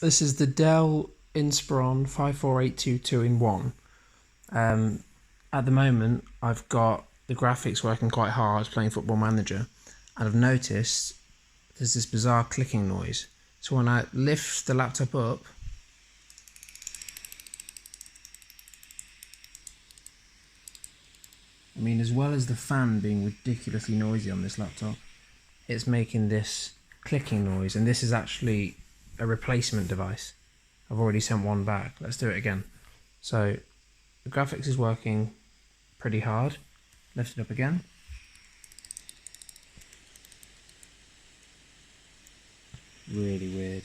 This is the Dell Inspiron 54822 in 1. At the moment, I've got the graphics working quite hard playing Football Manager, and I've noticed there's this bizarre clicking noise. So when I lift the laptop up, I mean, as well as the fan being ridiculously noisy on this laptop, it's making this clicking noise, and this is actually a replacement device. I've already sent one back. Let's do it again. So the graphics is working pretty hard. Lift it up again. Really weird.